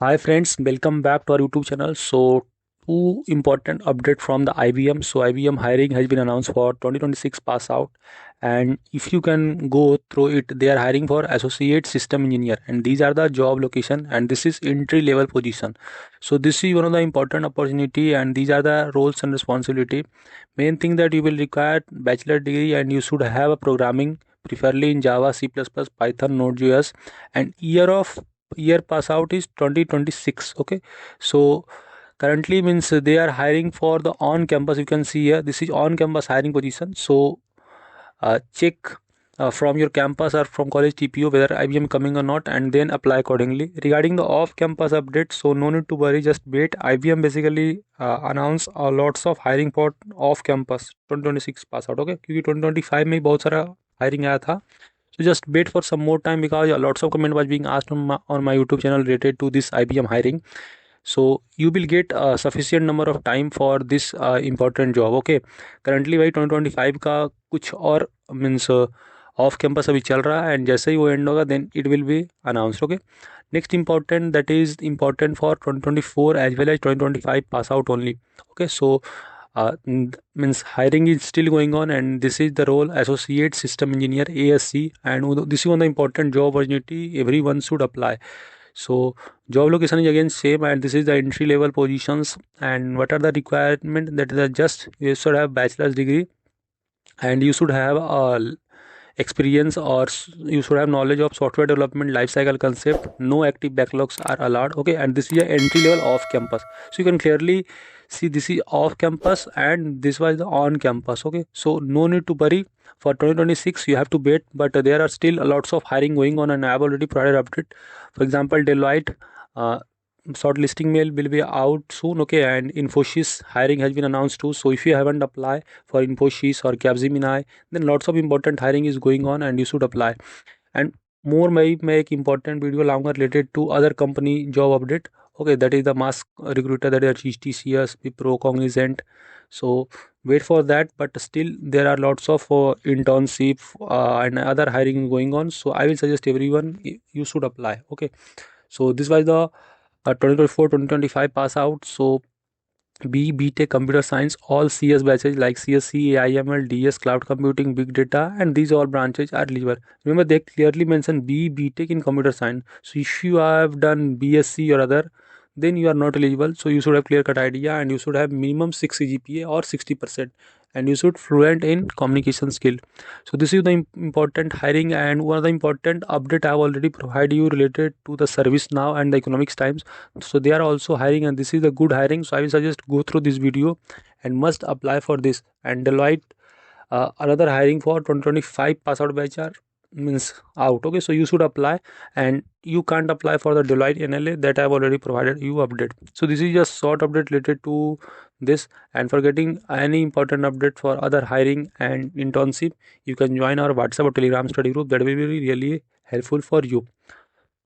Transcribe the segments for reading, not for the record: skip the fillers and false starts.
Hi friends, welcome back to our YouTube channel. So two important update from the IBM. So IBM hiring has been announced for 2026 pass out, and if you can go through it, they are hiring for associate system engineer, and these are the job location, and this is entry level position. So this is one of the important opportunity, and these are the roles and responsibility. Main thing that you will require bachelor degree, and you should have a programming, preferably in Java, C++, Python, Node.js, and year pass out is 2026. Okay, so currently means they are hiring for the on campus. You can see here, this is on campus hiring position. So check from your campus or from college TPO whether IBM coming or not, and then apply accordingly. Regarding the off campus update, so no need to worry, just wait. IBM basically announce lots of hiring for off campus 2026 pass out. Okay, क्योंकि 2025 में बहुत सारा hiring आया था. So just wait for some more time because lots of comment was being asked on my YouTube channel related to this IBM hiring. So you will get a sufficient number of time for this important job. Okay, currently भाई 2025 का कुछ और means off campus अभी चल रहा है, and जैसे ही वो एंड होगा then it will be announced. Okay, next important that is important for 2024 as well as 2025 pass out only. Okay, so means hiring is still going on, and this is the role associate system engineer ASC, and this is one of the important job opportunity everyone should apply. So job location is again same, and this is the entry level positions. And what are the requirement? That is just you should have bachelor's degree, and you should have experience, or you should have knowledge of software development lifecycle concept. No active backlogs are allowed. Okay, and this is a entry level off campus. So you can clearly see this is off campus and this was the on campus. Okay, so no need to worry. For 2026 you have to wait, but there are still lots of hiring going on, and I have already provided update. For example, Deloitte shortlisting mail will be out soon. Okay, and Infosys hiring has been announced too. So if you haven't applied for Infosys or Capgemini, then lots of important hiring is going on and you should apply. And more मैं एक important video लाऊंगा related to other company job update. Okay, that is the mass recruiter, that is TCS, Wipro, Cognizant. So wait for that, but still there are lots of internship and other hiring going on. So I will suggest everyone you should apply. Okay, so this was the 2024-2025 pass out. So BTech Computer Science, all CS batches like CSC, AIML, DS, Cloud Computing, Big Data, and these all branches are eligible. Remember, they clearly mention BTech in Computer Science. So if you have done BSc or other, then you are not eligible. So you should have clear cut idea, and you should have minimum 6 GPA or 60%, and you should fluent in communication skill. So this is the important hiring, and one of the important update I have already provided you related to the service now and the economics times. So they are also hiring, and this is a good hiring. So I will suggest go through this video and must apply for this. And Deloitte another hiring for 2025 pass out batch are means out. Okay, so you should apply, and you can't apply for the Deloitte NLA that I have already provided you update. So this is just short update related to this. And for getting any important update for other hiring and internship, you can join our WhatsApp or Telegram study group. That will be really helpful for you.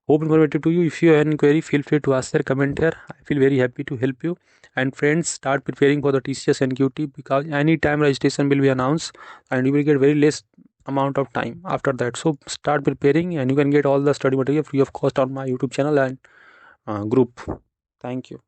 Hope informative to you. If you have any query, feel free to ask their comment here. I feel very happy to help you. And friends, start preparing for the TCS NQT, because any time registration will be announced, and you will get very less amount of time after that. So start preparing, and you can get all the study material free of cost on my YouTube channel and group. Thank you.